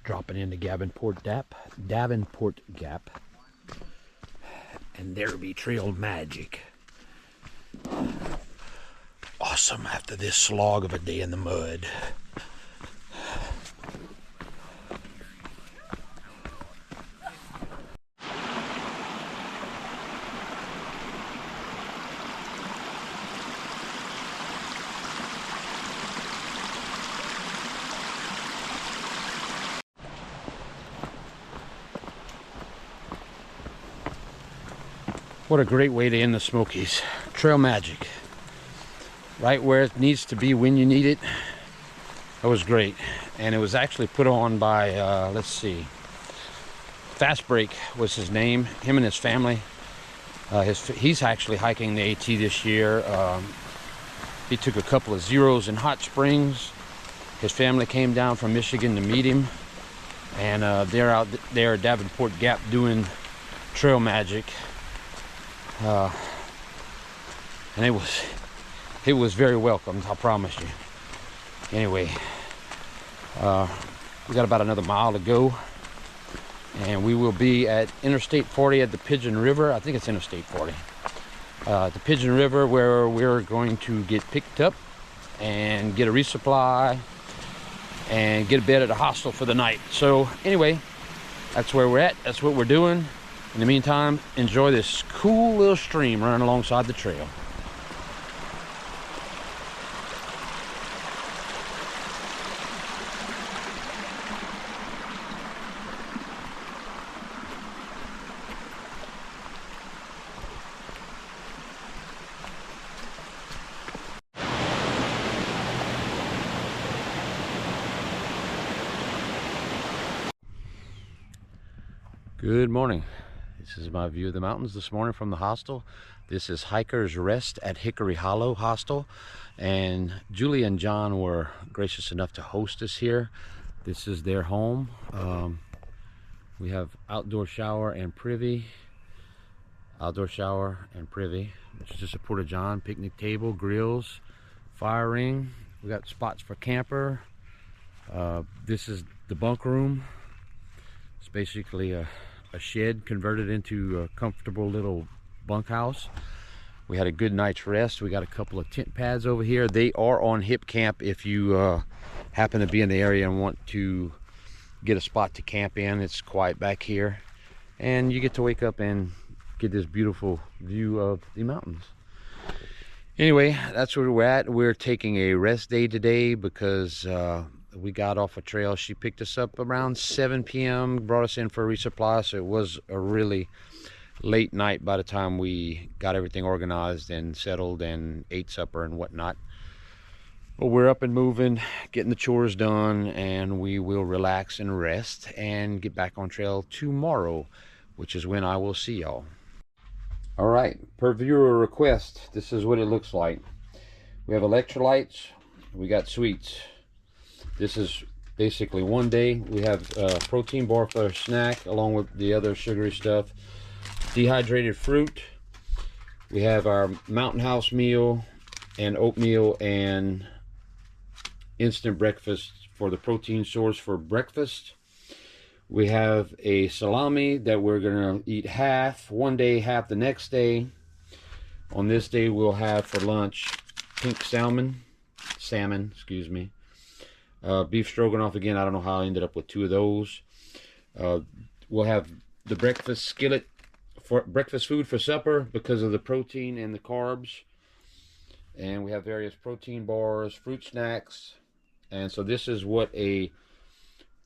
dropping into Davenport Gap, and there be trail magic. Awesome after this slog of a day in the mud. What a great way to end the Smokies. Trail magic. Right where it needs to be when you need it. That was great. And it was actually put on by, let's see, Fast Break was his name. Him and his family. He's actually hiking the AT this year. He took a couple of zeros in Hot Springs. His family came down from Michigan to meet him. And they're out there at Davenport Gap doing trail magic. And it was very welcomed, I promise you. Anyway, we got about another mile to go, and we will be at Interstate 40 at the Pigeon River. I think it's Interstate 40. The Pigeon River, where we're going to get picked up and get a resupply and get a bed at a hostel for the night. So anyway, that's where we're at. That's what we're doing. In the meantime, enjoy this cool little stream running alongside the trail. Good morning. This is my view of the mountains this morning from the hostel. This is Hiker's Rest at Hickory Hollow Hostel, and Julie and John were gracious enough to host us here. This is their home. We have outdoor shower and privy. Outdoor shower and privy, which is just a porta-john, picnic table, grills, fire ring. We got spots for camper. This is the bunk room. It's basically a shed converted into a comfortable little bunkhouse. We had a good night's rest. We got a couple of tent pads over here. They are on Hip Camp if you happen to be in the area and want to get a spot to camp in. It's quiet back here, and you get to wake up and get this beautiful view of the mountains. Anyway, that's where we're at. We're taking a rest day today because we got off a trail. She picked us up around 7 p.m., brought us in for a resupply, so it was a really late night by the time we got everything organized and settled and ate supper and whatnot. But we're up and moving, getting the chores done, and we will relax and rest and get back on trail tomorrow, which is when I will see y'all. All right, per viewer request, this is what it looks like. We have electrolytes, we got sweets. This is basically one day. We have a protein bar for a snack along with the other sugary stuff. Dehydrated fruit. We have our Mountain House meal and oatmeal and instant breakfast for the protein source for breakfast. We have a salami that we're gonna eat half one day, half the next day. On this day we'll have for lunch pink salmon, excuse me. Beef stroganoff again. I don't know how I ended up with 2 of those. We'll have the breakfast skillet for breakfast food for supper because of the protein and the carbs. And we have various protein bars, fruit snacks. And so this is what a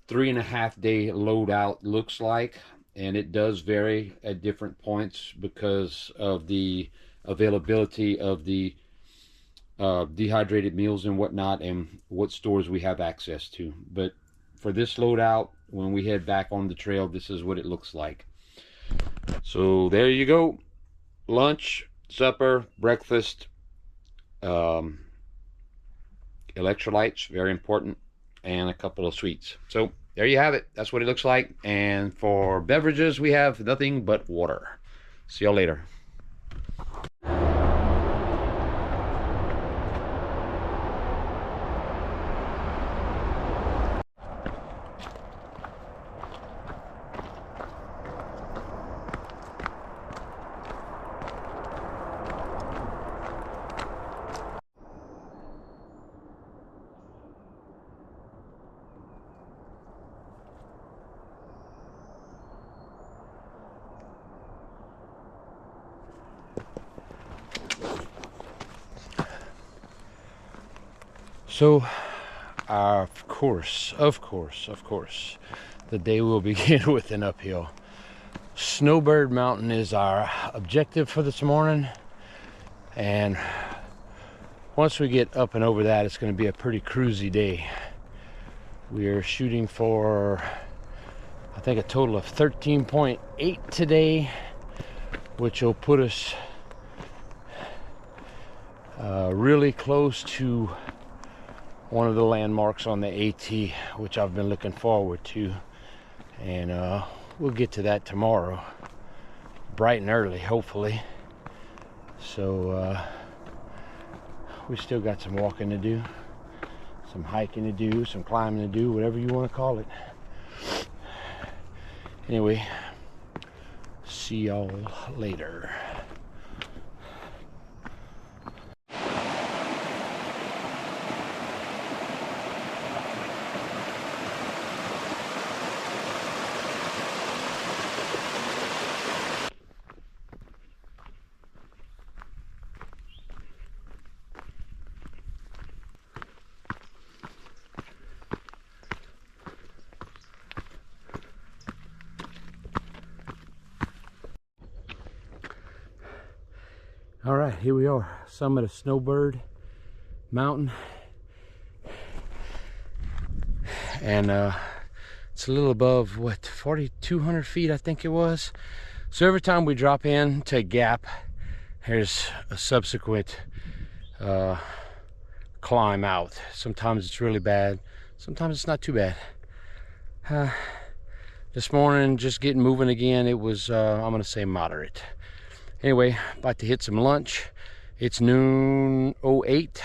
3.5 day loadout looks like. And it does vary at different points because of the availability of the dehydrated meals and whatnot, and what stores we have access to. But for this loadout, when we head back on the trail, this is what it looks like. So there you go. Lunch, supper, breakfast, electrolytes, very important, and a couple of sweets. So there you have it. That's what it looks like. And for beverages, we have nothing but water. See y'all later. So, of course, the day will begin with an uphill. Snowbird Mountain is our objective for this morning, and once we get up and over that, it's going to be a pretty cruisy day. We are shooting for, I think, a total of 13.8 today, which will put us really close to one of the landmarks on the AT, which I've been looking forward to. And we'll get to that tomorrow, bright and early, hopefully. So we still got some walking to do, some hiking to do, some climbing to do, whatever you want to call it. Anyway, see y'all later. All right, here we are, summit of Snowbird Mountain, and it's a little above, what, 4,200 feet I think it was. So every time we drop in to a gap, there's a subsequent climb out. Sometimes it's really bad, sometimes it's not too bad. This morning, just getting moving again, it was I'm gonna say moderate. Anyway, about to hit some lunch. It's noon 08.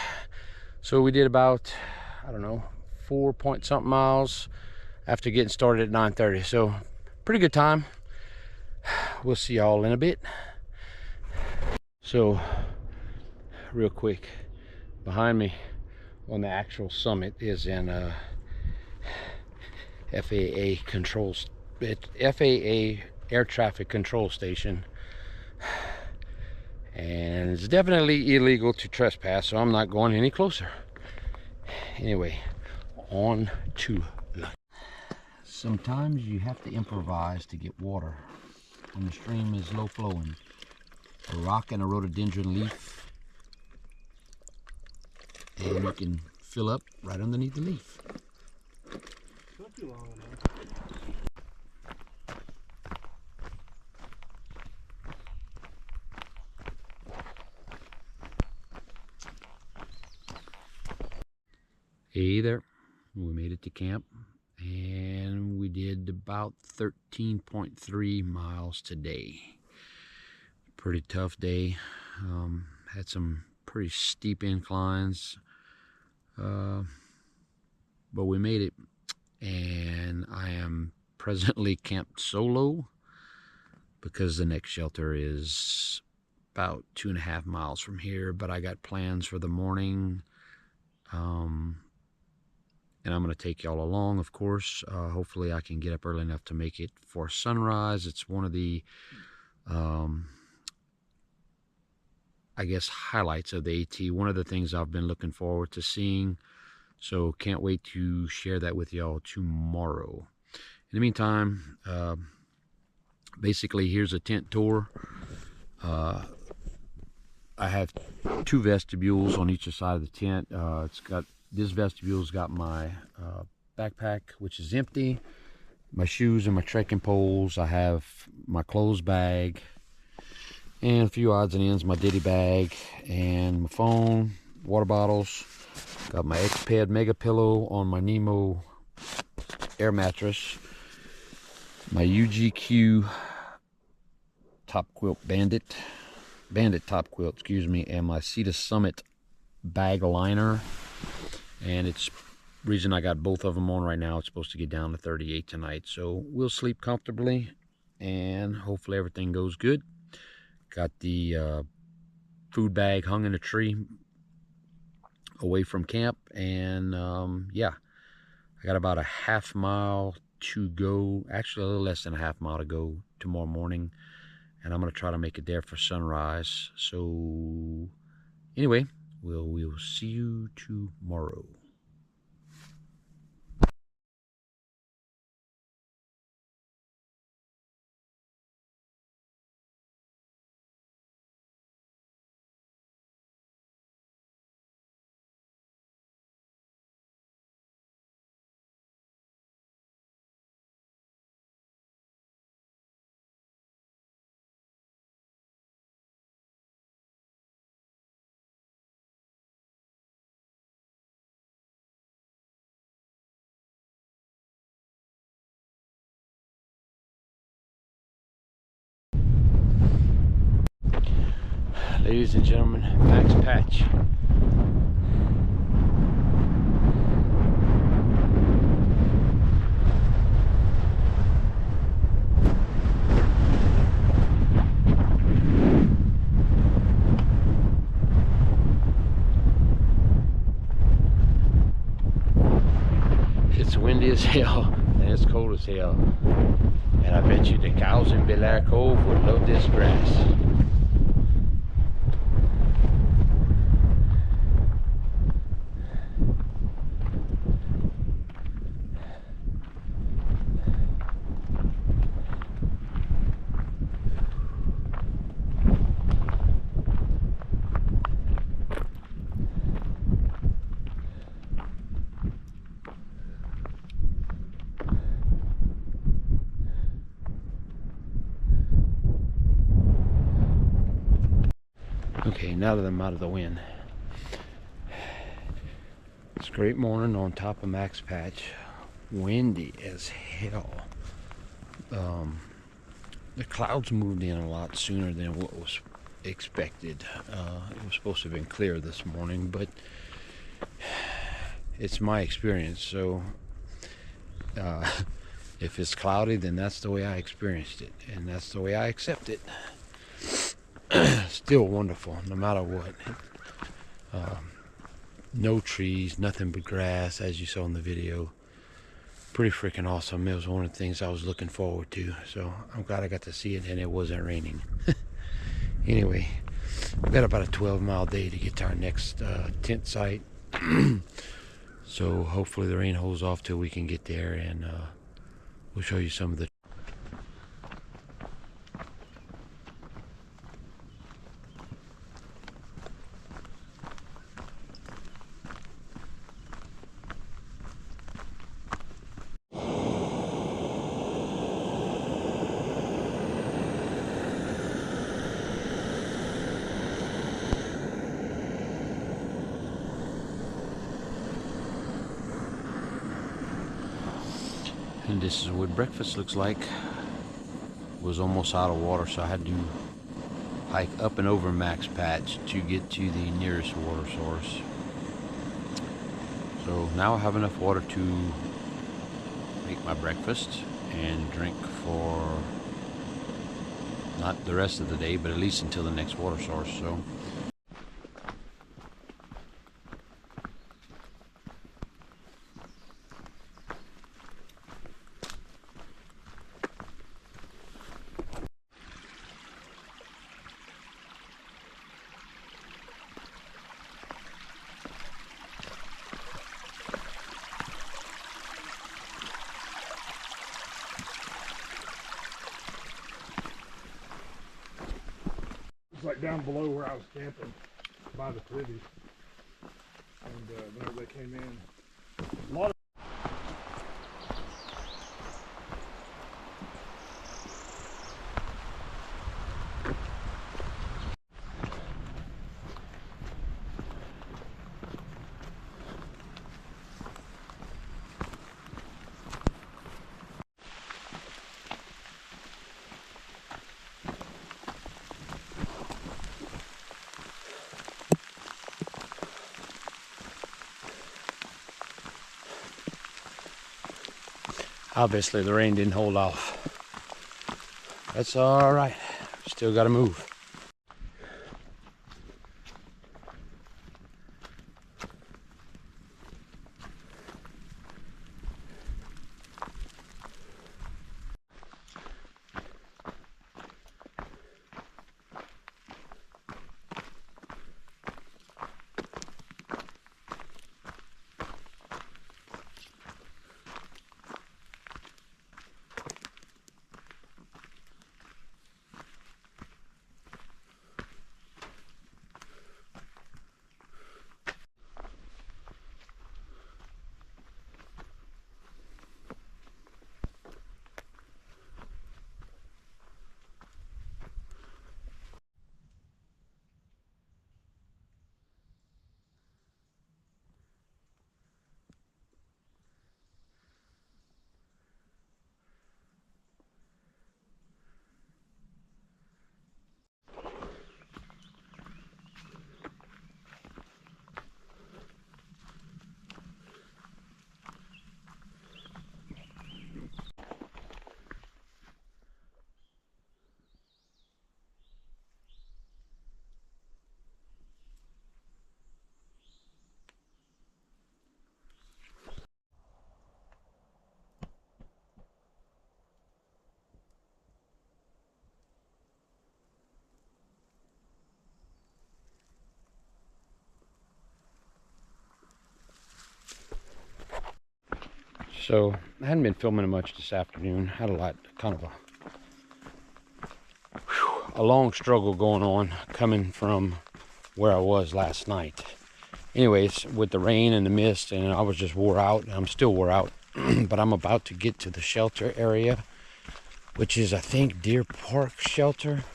So we did about, I don't know, 4-point-something miles after getting started at 9:30. So pretty good time. We'll see y'all in a bit. So real quick, behind me on the actual summit is an FAA controls, FAA air traffic control station. And it's definitely illegal to trespass, so I'm not going any closer. Anyway, on to lunch. Sometimes you have to improvise to get water when the stream is low flowing. A rock and a rhododendron leaf, and you can fill up right underneath the leaf. Not too long enough. Hey there, we made it to camp, and we did about 13.3 miles today. Pretty tough day. Had some pretty steep inclines, but we made it. And I am presently camped solo because the next shelter is about 2.5 miles from here, but I got plans for the morning. And I'm going to take y'all along, of course. Hopefully I can get up early enough to make it for sunrise. It's one of the, I guess, highlights of the AT. One of the things I've been looking forward to seeing. So can't wait to share that with y'all tomorrow. In the meantime, basically here's a tent tour. I have 2 vestibules on each side of the tent. This vestibule's got my backpack, which is empty, my shoes and my trekking poles. I have my clothes bag and a few odds and ends, my ditty bag and my phone, water bottles. Got my X-Pad Mega Pillow on my Nemo air mattress, my UGQ top quilt bandit top quilt, excuse me, and my Sea to Summit bag liner. And it's reason I got both of them on right now. It's supposed to get down to 38 tonight, so we'll sleep comfortably and hopefully everything goes good. Got the food bag hung in a tree away from camp, and yeah, I got about a half mile to go, actually a little less than a half mile to go tomorrow morning, and I'm going to try to make it there for sunrise. So anyway, we'll see you tomorrow. Ladies and gentlemen, Max Patch. It's windy as hell and it's cold as hell. And I bet you the cows in Bel Air Cove would love this grass. Okay, now that I'm out of the wind, it's a great morning on top of Max Patch. Windy as hell. The clouds moved in a lot sooner than what was expected. It was supposed to have been clear this morning, but it's my experience. So if it's cloudy, then that's the way I experienced it, and that's the way I accept it. Still wonderful, no matter what. No trees, nothing but grass, as you saw in the video. Pretty freaking awesome. It was one of the things I was looking forward to, so I'm glad I got to see it, and it wasn't raining. Anyway, we've got about a 12-mile day to get to our next tent site. So hopefully the rain holds off till we can get there, and we'll show you some of the And this is what breakfast looks like. Was almost out of water, so I had to hike up and over Max Patch to get to the nearest water source. So now I have enough water to make my breakfast and drink for not the rest of the day, but at least until the next water source. So like down below where I was camping by the privies, and whenever they came in, a lot of obviously the rain didn't hold off. That's all right. Still got to move. So I hadn't been filming much this afternoon. Had a lot, kind of a long struggle going on coming from where I was last night. Anyways, with the rain and the mist, and I was just wore out, and I'm still wore out. But I'm about to get to the shelter area, which is, I think, Deer Park Shelter.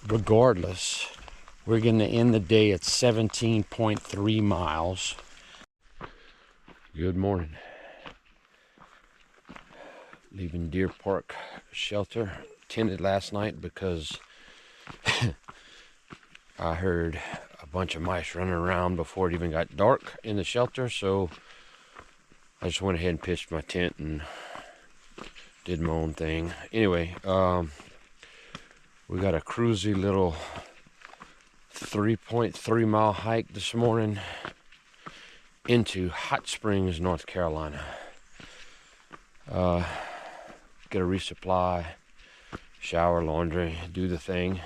Regardless, we're going to end the day at 17.3 miles. Good morning. Leaving Deer Park Shelter. Tended last night because I heard a bunch of mice running around before it even got dark in the shelter, so I just went ahead and pitched my tent and did my own thing. Anyway, we got a cruisy little 3.3 mile hike this morning into Hot Springs, North Carolina. Get a resupply, shower, laundry, do the thing.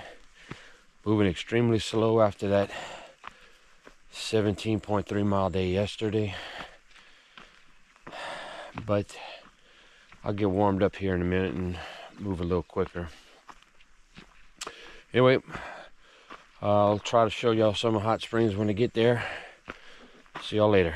Moving extremely slow after that 17.3 mile day yesterday. But I'll get warmed up here in a minute and move a little quicker. Anyway, I'll try to show y'all some of Hot Springs when I get there. See y'all later.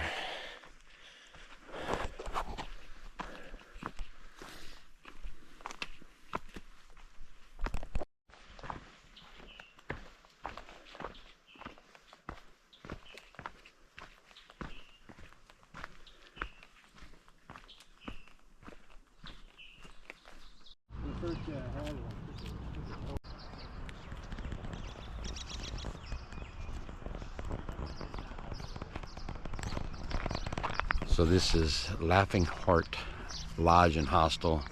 So this is Laughing Heart Lodge and Hostel,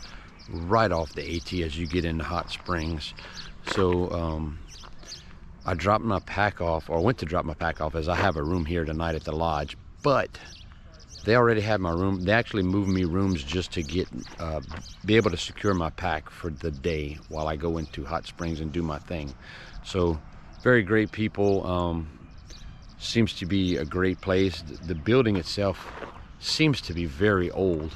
right off the AT as you get into Hot Springs. So I dropped my pack off, or went to drop my pack off, as I have a room here tonight at the lodge, but they already had my room. They actually moved me rooms just to get be able to secure my pack for the day while I go into Hot Springs and do my thing. So very great people. Seems to be a great place. The building itself seems to be very old.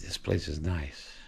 This place is nice.